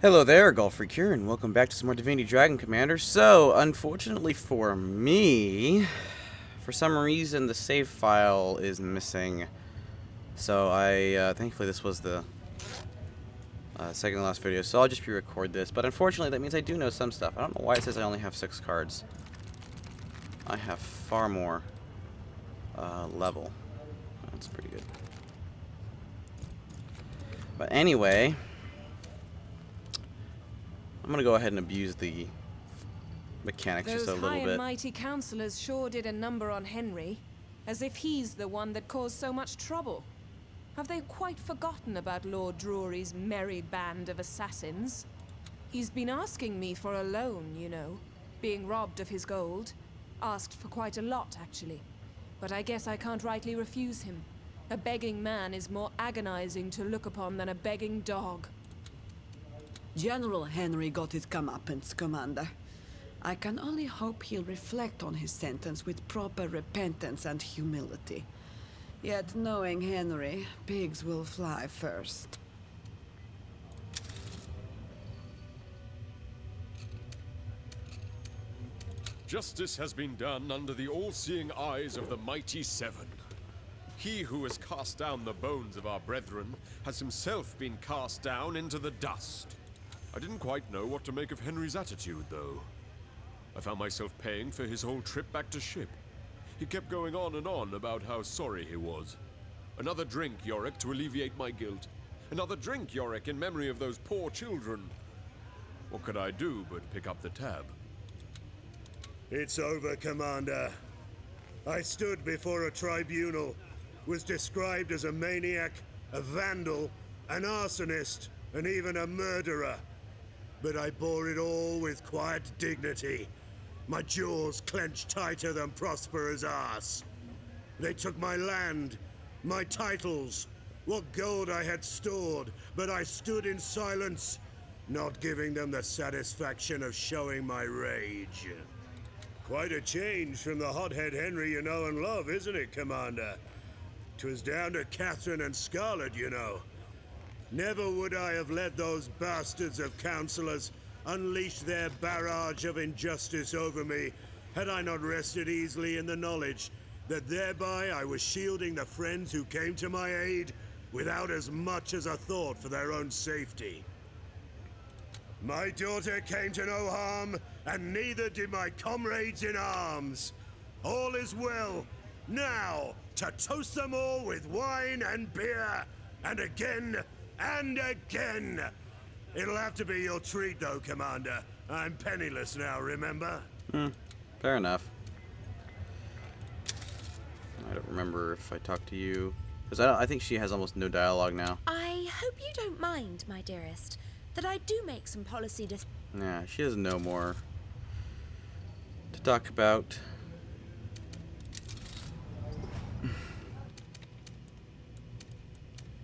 Hello there, Golf Freak here, and welcome back to some more Divinity Dragon Commander. So, unfortunately for me, for some reason the save file is missing. So thankfully this was the second to last video, so I'll just re-record this. But unfortunately that means I do know some stuff. I don't know why it says I only have 6 cards. I have far more level. That's pretty good. But anyway, I'm gonna go ahead and abuse the mechanics just a Those little high and bit. mighty councillors sure did a number on Henry, as if he's the one that caused so much trouble. Have they quite forgotten about Lord Drury's merry band of assassins? He's been asking me for a loan, you know, being robbed of his gold. Asked for quite a lot, actually. But I guess I can't rightly refuse him. A begging man is more agonizing to look upon than a begging dog. General Henry got his comeuppance, Commander. I can only hope he'll reflect on his sentence with proper repentance and humility. Yet, knowing Henry, pigs will fly first. Justice has been done under the all-seeing eyes of the mighty Seven. He who has cast down the bones of our brethren has himself been cast down into the dust. I didn't quite know what to make of Henry's attitude, though. I found myself paying for his whole trip back to ship. He kept going on and on about how sorry he was. Another drink, Yorick, to alleviate my guilt. Another drink, Yorick, in memory of those poor children. What could I do but pick up the tab? It's over, Commander. I stood before a tribunal, was described as a maniac, a vandal, an arsonist, and even a murderer. But I bore it all with quiet dignity, my jaws clenched tighter than Prosper's arse. They took my land, my titles, what gold I had stored, but I stood in silence, not giving them the satisfaction of showing my rage. Quite a change from the hothead Henry you know and love, isn't it, Commander? 'Twas down to Catherine and Scarlet, you know. Never would I have let those bastards of councillors unleash their barrage of injustice over me had I not rested easily in the knowledge that thereby I was shielding the friends who came to my aid without as much as a thought for their own safety. My daughter came to no harm, and neither did my comrades in arms. All is well. Now, to toast them all with wine and beer, and again, and again. It'll have to be your treat, though, Commander. I'm penniless now, remember? Fair enough. I don't remember if I talked to you, because I think she has almost no dialogue now. I hope you don't mind, my dearest, that I do make some policy Yeah, she has no more to talk about.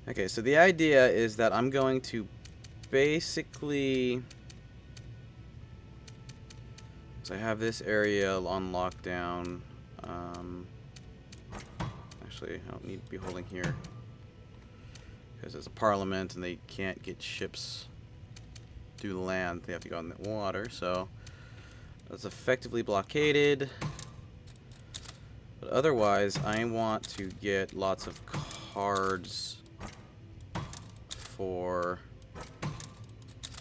Okay, so the idea is that I'm going to basically... So I have this area on lockdown. Actually, I don't need to be holding here, because it's a parliament and they can't get ships through the land. They have to go in the water, so that's effectively blockaded. But otherwise, I want to get lots of cards for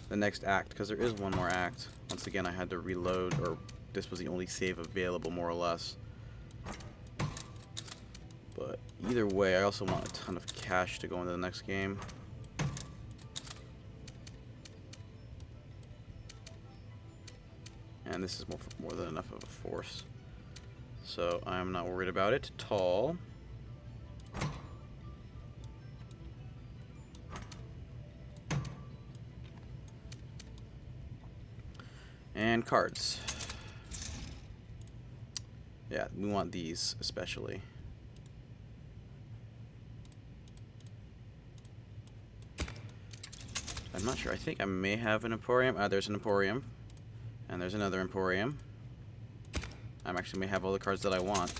the next act, because there is one more act. Once again, I had to reload, or this was the only save available, more or less. But either way, I also want a ton of cash to go into the next game. And this is more than enough of a force, so I'm not worried about it at all. And cards. Yeah, we want these especially. I'm not sure. I think I may have an Emporium. There's an Emporium. And there's another Emporium. I actually may have all the cards that I want.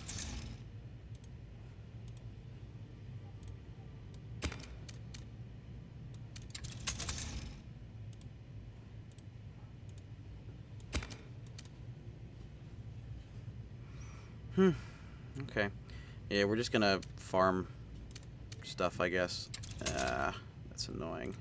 Okay. Yeah, we're just gonna farm stuff, I guess. That's annoying.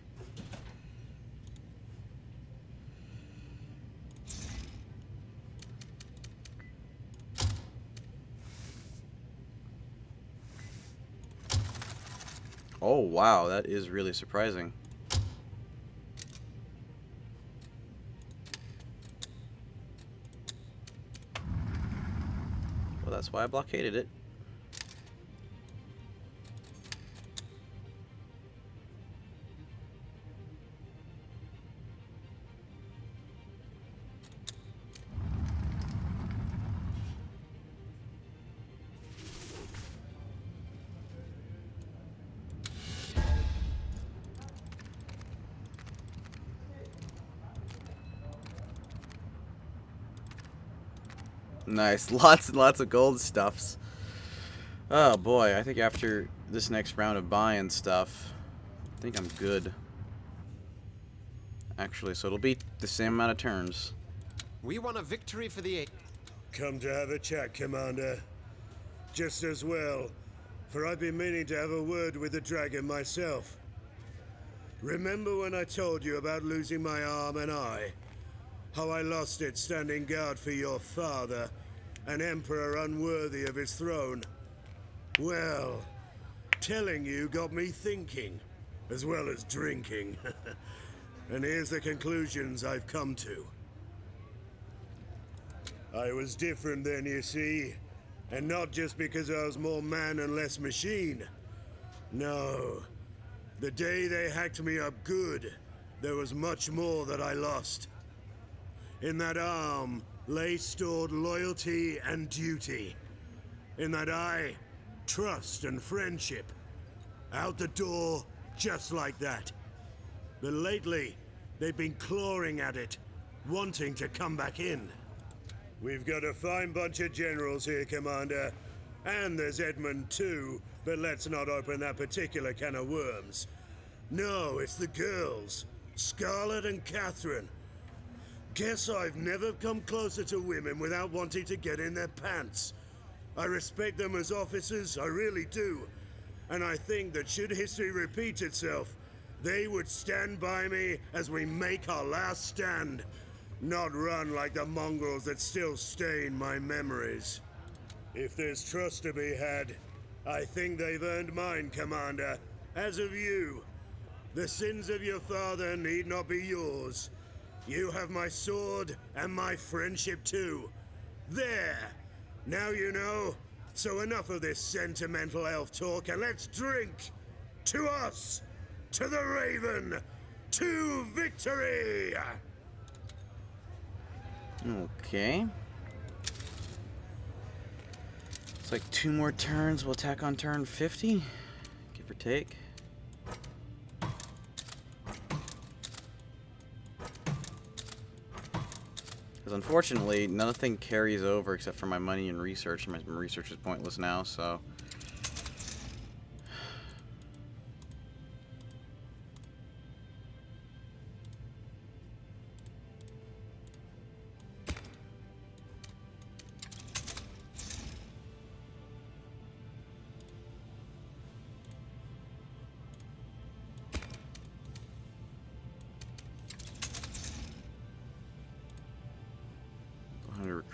Oh, wow, that is really surprising. Well, that's why I blockaded it. Nice. Lots and lots of gold stuffs. Oh boy, I think after this next round of buying stuff, I think I'm good. Actually, so it'll be the same amount of turns. We won a victory for the... Come to have a chat, Commander. Just as well, for I've been meaning to have a word with the dragon myself. Remember when I told you about losing my arm and eye? How I lost it standing guard for your father, an emperor unworthy of his throne? Well, telling you got me thinking, as well as drinking. And here's the conclusions I've come to. I was different then, you see. And not just because I was more man and less machine. No. The day they hacked me up good, there was much more that I lost. In that arm lay stored loyalty and duty. In that eye, trust and friendship. Out the door, just like that. But lately, they've been clawing at it, wanting to come back in. We've got a fine bunch of generals here, Commander. And there's Edmund too, but let's not open that particular can of worms. No, it's the girls, Scarlet and Catherine. Guess I've never come closer to women without wanting to get in their pants. I respect them as officers, I really do. And I think that should history repeat itself, they would stand by me as we make our last stand. Not run like the mongrels that still stain my memories. If there's trust to be had, I think they've earned mine, Commander. As of you. The sins of your father need not be yours. You have my sword and my friendship too. There! Now you know. So enough of this sentimental elf talk and let's drink! To us! To the Raven! To victory! Okay. It's like 2 more turns. We'll attack on turn 50, give or take. Because unfortunately, nothing carries over except for my money and research. My research is pointless now, so...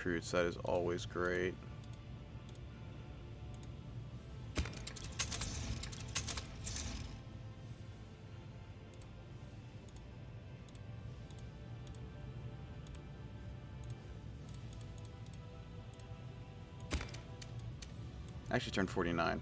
recruits, that is always great. Actually turned 49.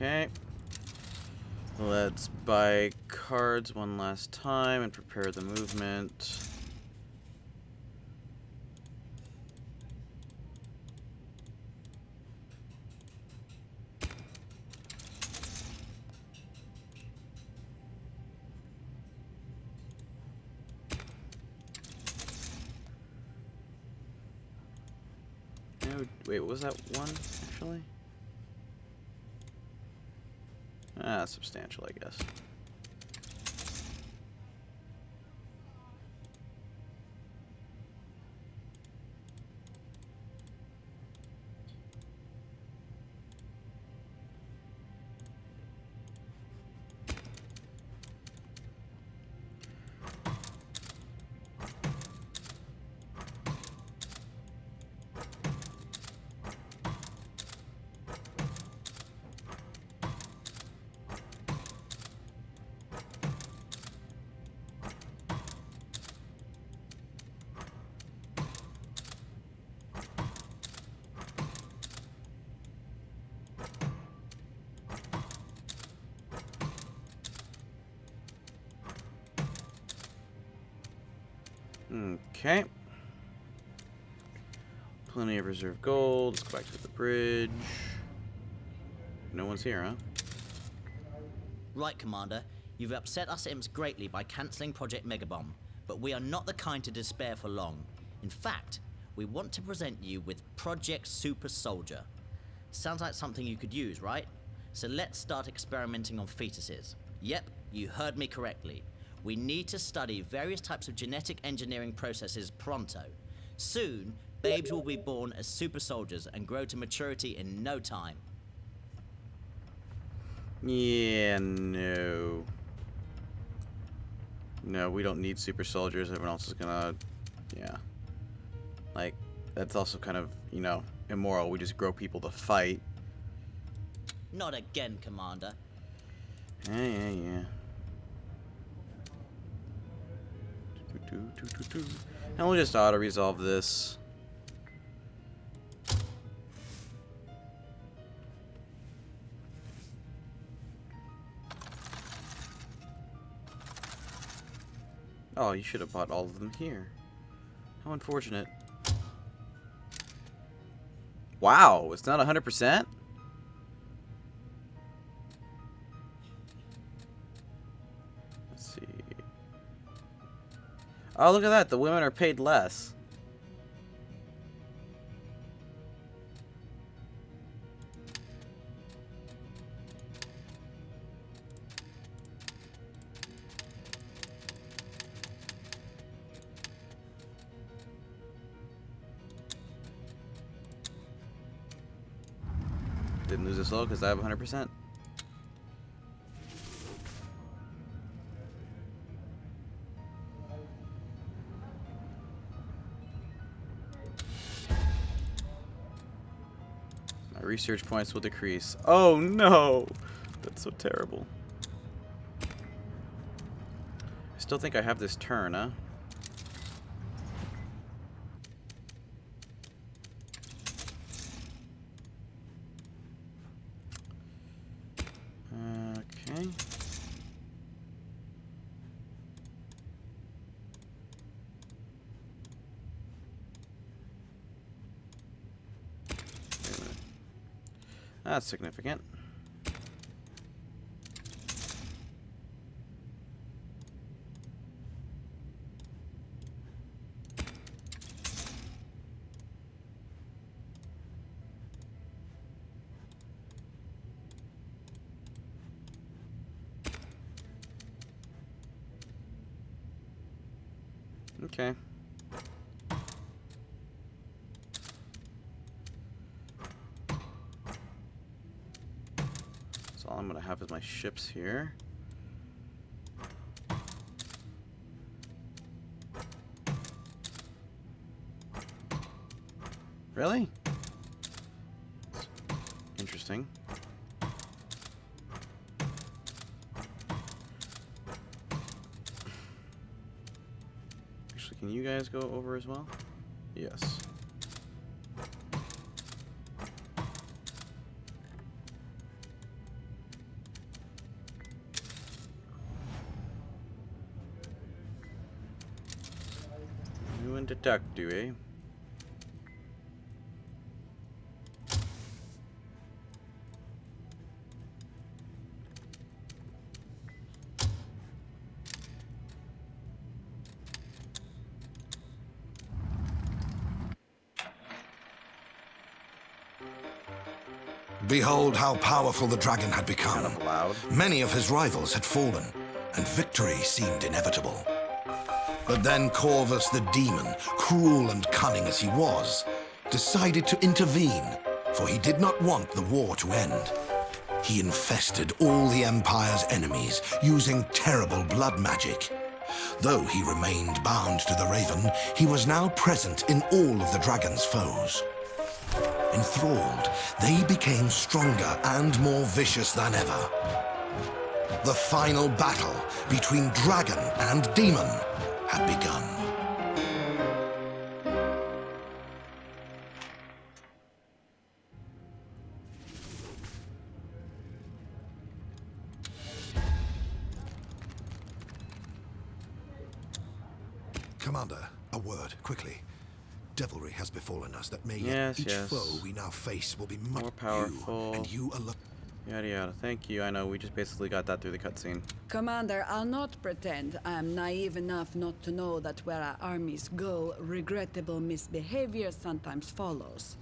Okay. Let's buy cards one last time and prepare the movement. No, wait, what was that one, actually? Ah, substantial, I guess. Okay. Plenty of reserve gold. Let's go back to the bridge. No one's here, huh? Right, Commander. You've upset us imps greatly by cancelling Project Megabomb, but we are not the kind to despair for long. In fact, we want to present you with Project Super Soldier. Sounds like something you could use, right? So let's start experimenting on fetuses. Yep, you heard me correctly. We need to study various types of genetic engineering processes pronto. Soon, babes will be born as super soldiers and grow to maturity in no time. Yeah, no. No, we don't need super soldiers. Everyone else is gonna... Yeah. Like, that's also kind of, you know, immoral. We just grow people to fight. Not again, Commander. Yeah. And we'll just auto-resolve this. Oh, you should have bought all of them here. How unfortunate. Wow, it's not 100%? Let's see. Oh, look at that. The women are paid less. Didn't lose a soul because I have 100%. My research points will decrease. Oh no! That's so terrible. I still think I have this turn, huh? Okay. Wait a minute. That's significant. Okay. So all I'm gonna have is my ships here. Really? Interesting. Actually, can you guys go over as well? Yes. You and detective, eh? Behold how powerful the dragon had become. Kind of loud. Many of his rivals had fallen, and victory seemed inevitable. But then Corvus the demon, cruel and cunning as he was, decided to intervene, for he did not want the war to end. He infested all the Empire's enemies, using terrible blood magic. Though he remained bound to the Raven, he was now present in all of the dragon's foes. Enthralled, they became stronger and more vicious than ever. The final battle between dragon and demon had begun. Commander, a word, quickly. Devilry has befallen us that may Yes, each yes. foe we now face will be much More powerful. you, and you alone. Yada yada. Thank you. I know we just basically got that through the cutscene. Commander, I'll not pretend I am naive enough not to know that where our armies go, regrettable misbehavior sometimes follows.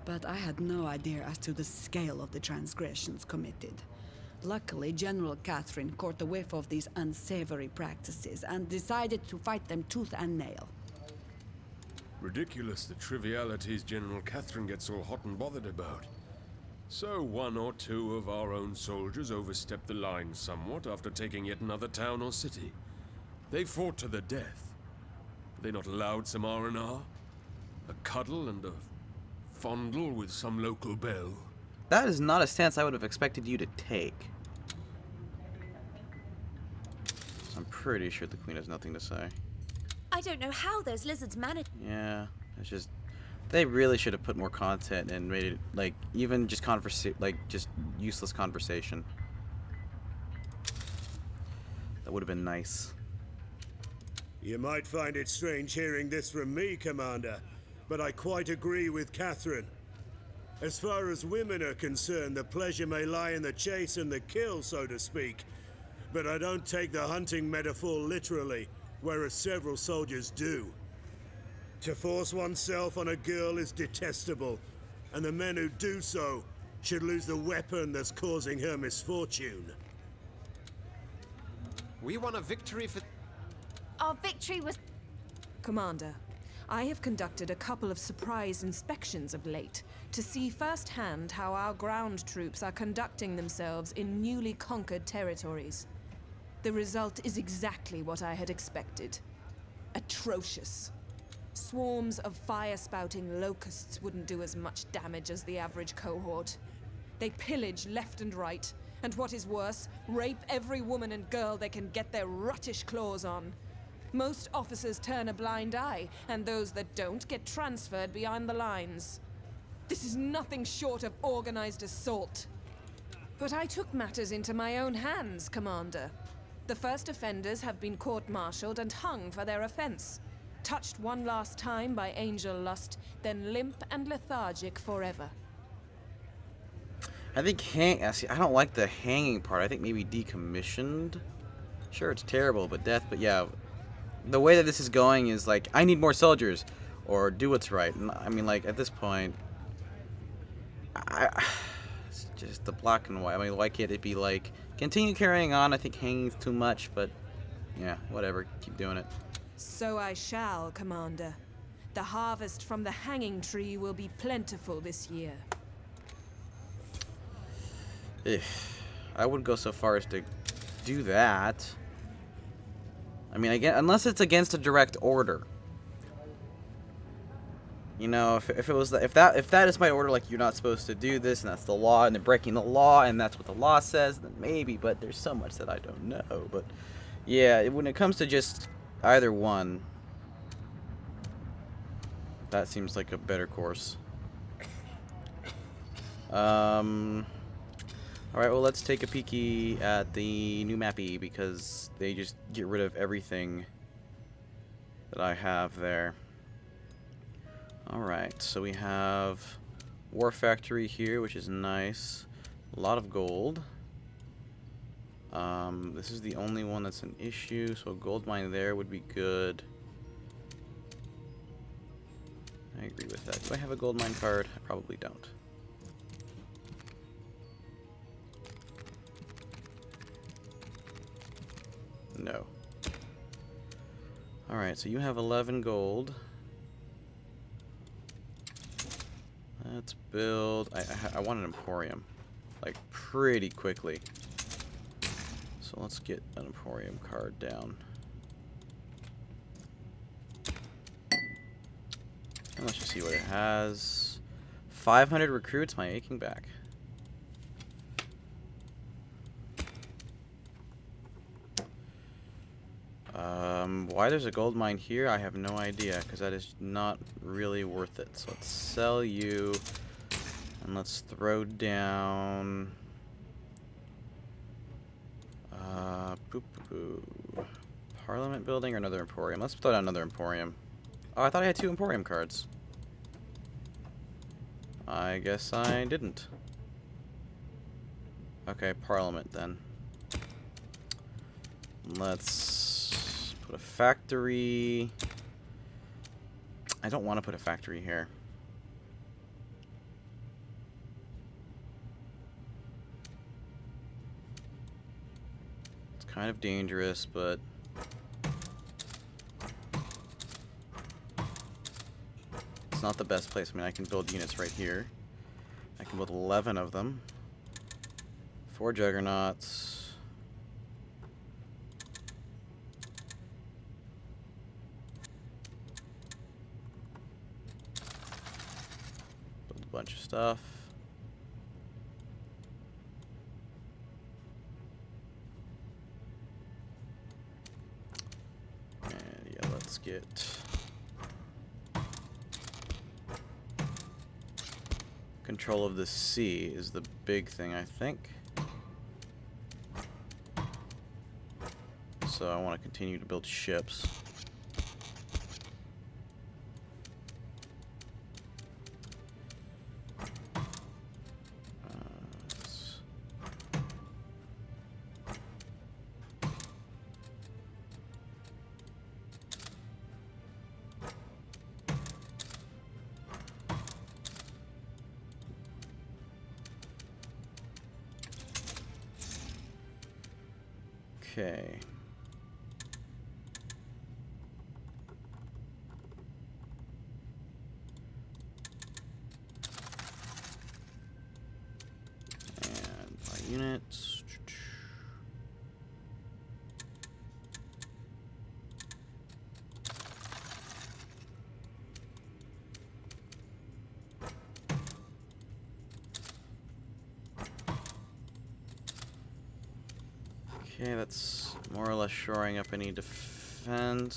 But I had no idea as to the scale of the transgressions committed. Luckily, General Catherine caught a whiff of these unsavory practices and decided to fight them tooth and nail. Ridiculous the trivialities General Catherine gets all hot and bothered about. So one or two of our own soldiers overstepped the line somewhat after taking yet another town or city. They fought to the death. Are they not allowed some R&R? A cuddle and a fondle with some local belle? That is not a stance I would have expected you to take. So I'm pretty sure the Queen has nothing to say. I don't know how those lizards manage. Yeah, it's just they really should have put more content and made it like even just just useless conversation. That would have been nice. You might find it strange hearing this from me, Commander, but I quite agree with Catherine. As far as women are concerned, the pleasure may lie in the chase and the kill, so to speak. But I don't take the hunting metaphor literally, whereas several soldiers do. To force oneself on a girl is detestable, and the men who do so should lose the weapon that's causing her misfortune. We won a victory for... Our victory was... Commander, I have conducted a couple of surprise inspections of late to see firsthand how our ground troops are conducting themselves in newly conquered territories. The result is exactly what I had expected. Atrocious. Swarms of fire-spouting locusts wouldn't do as much damage as the average cohort. They pillage left and right, and what is worse, rape every woman and girl they can get their ruttish claws on. Most officers turn a blind eye, and those that don't get transferred behind the lines. This is nothing short of organized assault. But I took matters into my own hands, Commander. The first offenders have been court-martialed and hung for their offense. Touched one last time by angel lust, then limp and lethargic forever. I think I don't like the hanging part. I think maybe decommissioned. Sure, it's terrible, but death. But yeah, the way that this is going is like, I need more soldiers, or do what's right. And I mean, like at this point, it's just the black and white. I mean, why can't it be like continue carrying on? I think hanging's too much, but yeah, whatever. Keep doing it. So I shall, Commander. The harvest from the hanging tree will be plentiful this year. I would go so far as to do that. I mean, again, unless it's against a direct order. You know, if it was if that is my order, like you're not supposed to do this, and that's the law, and they're breaking the law, and that's what the law says, then maybe. But there's so much that I don't know. But yeah, when it comes to just either one, that seems like a better course. Alright, well, let's take a peeky at the new mappy, because they just get rid of everything that I have there. Alright, so we have War Factory here, which is nice. A lot of gold. This is the only one that's an issue, so a gold mine there would be good. I agree with that. Do I have a gold mine card? I probably don't. No. Alright, so you have 11 gold. Let's build... I want an Emporium. Like, pretty quickly. So let's get an Emporium card down. And let's just see what it has. 500 recruits, my aching back. Why there's a gold mine here, I have no idea, because that is not really worth it. So let's sell you, and let's throw down... Parliament building or another Emporium? Let's throw down another Emporium. Oh, I thought I had 2 Emporium cards. I guess I didn't. Okay, Parliament then. Let's put a factory. I don't want to put a factory here. It's kind of dangerous, but it's not the best place. I mean, I can build units right here. I can build 11 of them. 4 juggernauts. Build a bunch of stuff. And yeah, let's get... Control of the sea is the big thing, I think. So I want to continue to build ships. Okay. And by units. Okay, that's more or less shoring up any defenses.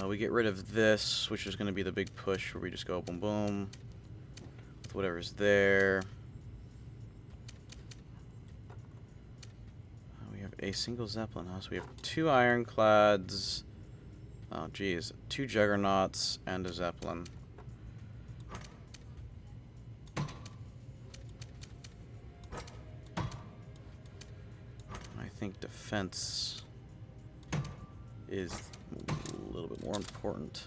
We get rid of this, which is going to be the big push where we just go boom boom with whatever's there. We have a single Zeppelin house. We have 2 ironclads. Oh, geez. 2 juggernauts and a Zeppelin. I think defense is a little bit more important.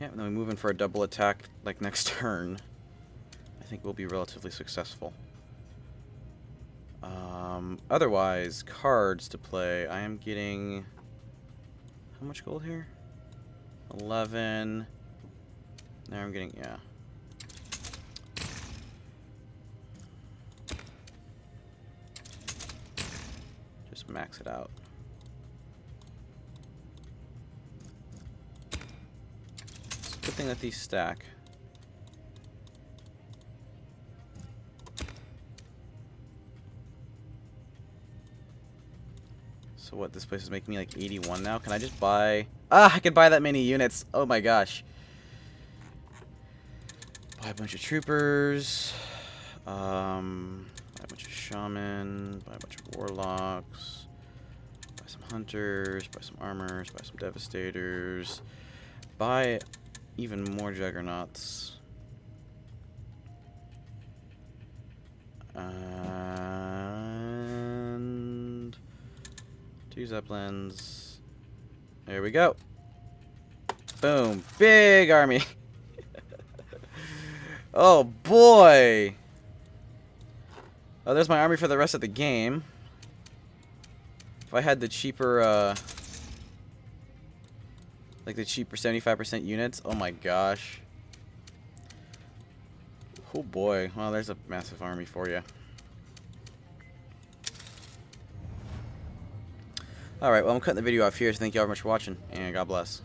Yeah, and then we move in for a double attack like next turn. I think we'll be relatively successful. Otherwise, cards to play. I am getting... How much gold here? 11. Now I'm getting... Yeah. Just max it out. It's a good thing that these stack. So what, this place is making me like 81 now? Can I just buy... Ah, I can buy that many units. Oh my gosh. Buy a bunch of troopers. Buy a bunch of shaman. Buy a bunch of warlocks. Buy some hunters. Buy some armors. Buy some devastators. Buy even more juggernauts. And 2 zeppelins. There we go. Boom. Big army. Oh boy! Oh, there's my army for the rest of the game. If I had the cheaper, like the cheaper 75% units, oh my gosh. Oh boy, well there's a massive army for you. Alright, well I'm cutting the video off here, so thank you all very much for watching, and God bless.